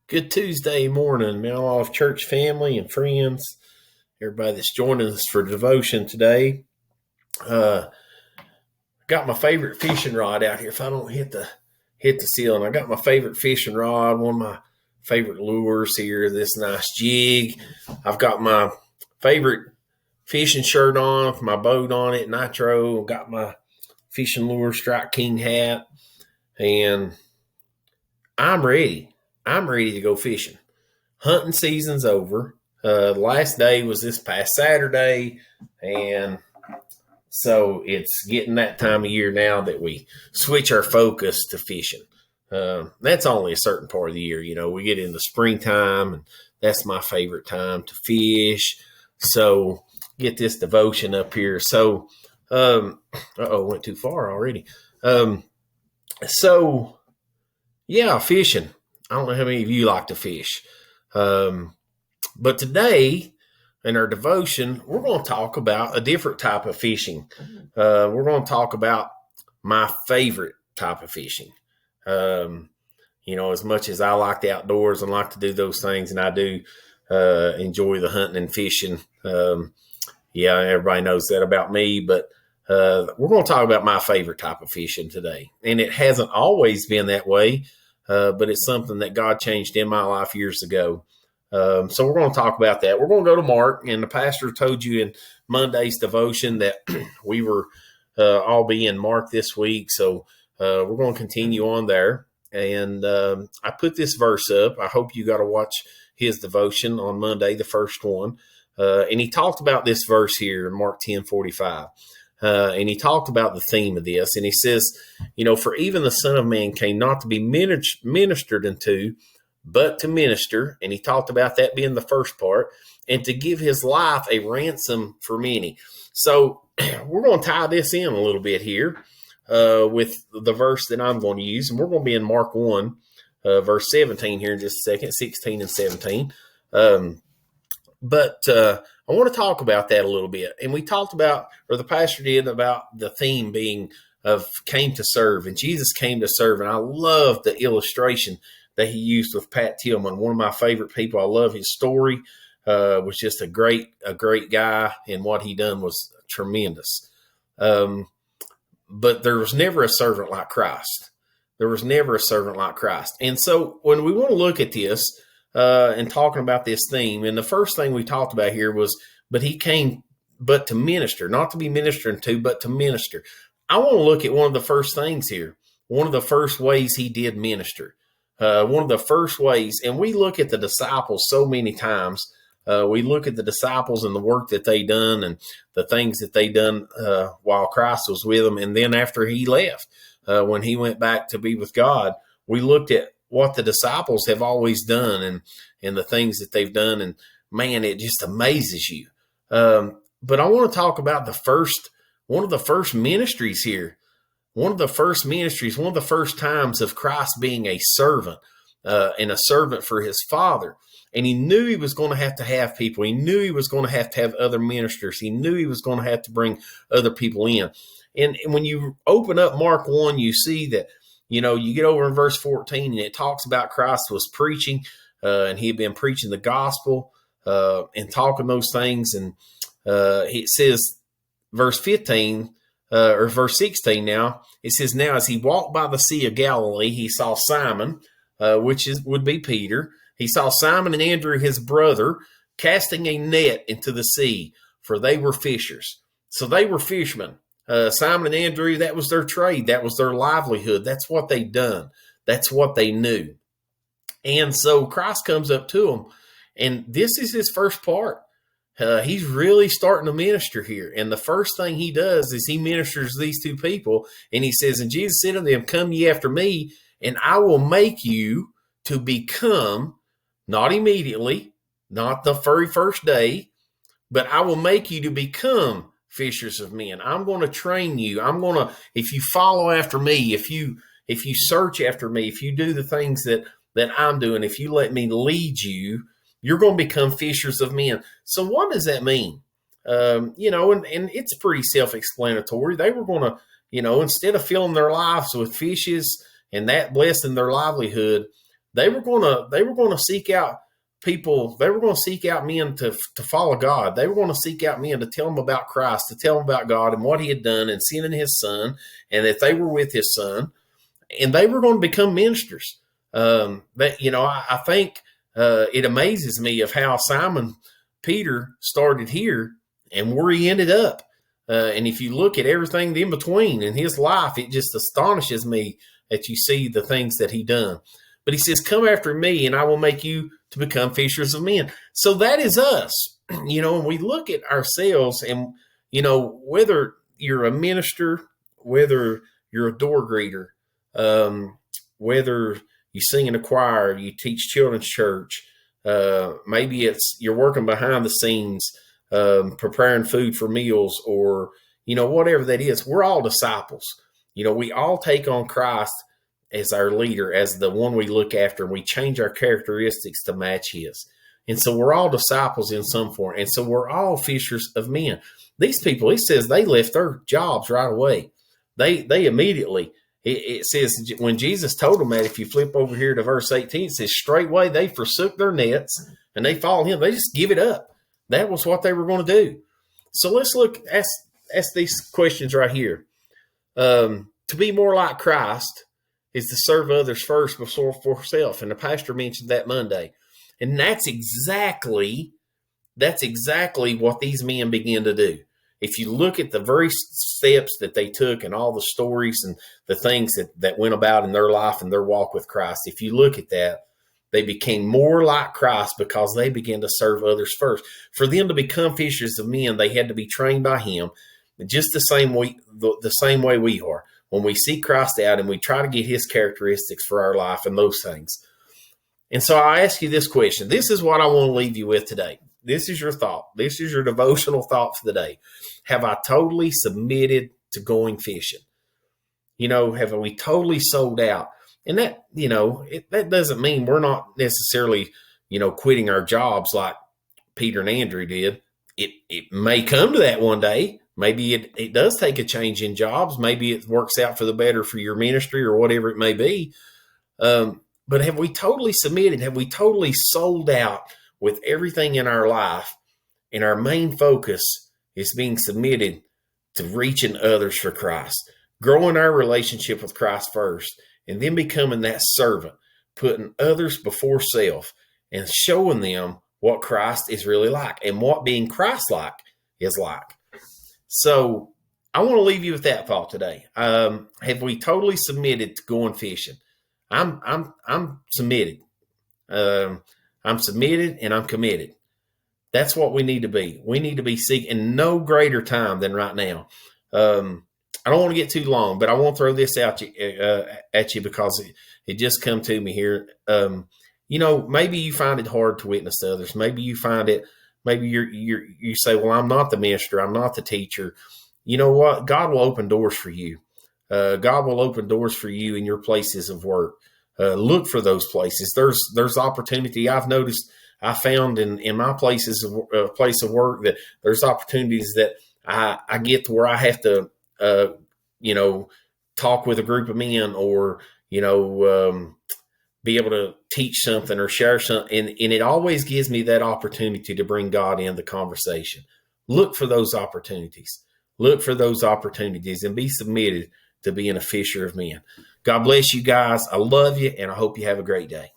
Good Tuesday morning, Mount Olive Church family and friends, everybody that's joining us for devotion today. Got my favorite fishing rod out here. If I don't hit the ceiling, I got my favorite fishing rod, one of my favorite lures here, this nice jig. I've got my favorite fishing shirt on with my boat on it, Nitro. Got my fishing lure Strike King hat, and I'm ready. I'm ready to go fishing. Hunting season's over. The last day was this past Saturday, and so it's getting that time of year now that we switch our focus to fishing. That's only a certain part of the year. We get into springtime, and that's my favorite time to fish. So get this devotion up here. So, went too far already. Fishing. I don't know how many of you like to fish. But today in our devotion, we're going to talk about a different type of fishing. We're going to talk about my favorite type of fishing. As much as I like the outdoors and like to do those things, and I do enjoy the hunting and fishing. Everybody knows that about me, but we're going to talk about my favorite type of fishing today. And it hasn't always been that way. But it's something that God changed in my life years ago. So we're going to talk about that. We're going to go to Mark, and the pastor told you in Monday's devotion that we were all be in Mark this week. So we're going to continue on there. And I put this verse up. I hope you got to watch his devotion on Monday, the first one. And he talked about this verse here in Mark 10:45. And he talked about the theme of this, and he says, for even the Son of Man came not to be ministered unto, but to minister. And he talked about that being the first part, and to give his life a ransom for many. So we're going to tie this in a little bit here with the verse that I'm going to use. And we're going to be in Mark 1, verse 17 here in just a second, 16 and 17. But I want to talk about that a little bit. And we talked about, or the pastor did, about the theme being of came to serve. And Jesus came to serve. And I love the illustration that he used with Pat Tillman, one of my favorite people. I love his story. Was just a great guy, and what he done was tremendous. But there was never a servant like Christ. There was never a servant like Christ. And so when we want to look at this, and talking about this theme, and the first thing we talked about here was, but he came but to minister, not to be ministered to, but to minister. I want to look at one of the first things here, one of the first ways he did minister, one of the first ways, and we look at the disciples so many times. We look at the disciples and the work that they done and the things that they done while Christ was with them, and then after he left, when he went back to be with God, we looked at what the disciples have always done and the things that they've done. And man, it just amazes you. But I want to talk about one of the first ministries here, one of the first times of Christ being a servant, and a servant for his Father. And he knew he was going to have people. He knew he was going to have other ministers. He knew he was going to have to bring other people in. And when you open up Mark 1, you see that, you get over in verse 14, and it talks about Christ was preaching, and he had been preaching the gospel and talking those things. And it says, verse 15, or verse 16 now, it says, now as he walked by the Sea of Galilee, he saw Simon, would be Peter. He saw Simon and Andrew, his brother, casting a net into the sea, for they were fishers. So they were fishermen. Simon and Andrew, that was their trade. That was their livelihood. That's what they done. That's what they knew. And so Christ comes up to them, and this is his first part. He's really starting to minister here. And the first thing he does is he ministers these two people, and he says, and Jesus said unto them, come ye after me, and I will make you to become, not immediately, not the very first day, but I will make you to become fishers of men. I'm going to train you. If you follow after me, if you search after me, if you do the things that I'm doing, if you let me lead you, you're going to become fishers of men. So what does that mean? And it's pretty self-explanatory. They were going to, instead of filling their lives with fishes and that blessing their livelihood, They were going to seek out people. They were going to seek out men to follow God. They were going to seek out men to tell them about Christ, to tell them about God and what he had done and sending his son, and that they were with his son, and they were going to become ministers. I think it amazes me of how Simon Peter started here and where he ended up. And if you look at everything in between in his life, it just astonishes me that you see the things that he done. But he says, come after me and I will make you to become fishers of men. So that is us, and we look at ourselves and, whether you're a minister, whether you're a door greeter, whether you sing in a choir, you teach children's church, maybe you're working behind the scenes, preparing food for meals, or, whatever that is, we're all disciples. We all take on Christ as our leader, as the one we look after, and we change our characteristics to match his. And so we're all disciples in some form. And so we're all fishers of men. These people, he says, they left their jobs right away. They immediately, it says, when Jesus told them that, if you flip over here to verse 18, it says, straightway they forsook their nets and they followed him. They just give it up. That was what they were going to do. So let's ask these questions right here. To be more like Christ is to serve others first before for self. And the pastor mentioned that Monday. And that's exactly what these men began to do. If you look at the very steps that they took and all the stories and the things that went about in their life and their walk with Christ, if you look at that, they became more like Christ because they began to serve others first. For them to become fishers of men, they had to be trained by him, just the same way we are. When we seek Christ out and we try to get his characteristics for our life and those things. And so I ask you this question. This is what I want to leave you with today. This is your thought. This is your devotional thought for the day. Have I totally submitted to going fishing? Have we totally sold out? And that, that doesn't mean we're not necessarily, quitting our jobs like Peter and Andrew did. It may come to that one day. Maybe it does take a change in jobs. Maybe it works out for the better for your ministry or whatever it may be. But have we totally submitted? Have we totally sold out with everything in our life? And our main focus is being submitted to reaching others for Christ, growing our relationship with Christ first, and then becoming that servant, putting others before self and showing them what Christ is really like and what being Christ-like is like. So I want to leave you with that thought today. Have we totally submitted to going fishing? I'm submitted. I'm submitted and I'm committed. That's what we need to be. We need to be seeking no greater time than right now. I don't want to get too long, but I won't throw this out at you because it just come to me here. Maybe you find it hard to witness to others. Maybe you find it. Maybe you say, well, I'm not the minister. I'm not the teacher. You know what? God will open doors for you. God will open doors for you in your places of work. Look for those places. There's opportunity. I've noticed. I found in my place of work that there's opportunities that I get to where I have to, talk with a group of men or, be able to teach something or share something. And it always gives me that opportunity to bring God in the conversation. Look for those opportunities. Look for those opportunities and be submitted to being a fisher of men. God bless you guys. I love you, and I hope you have a great day.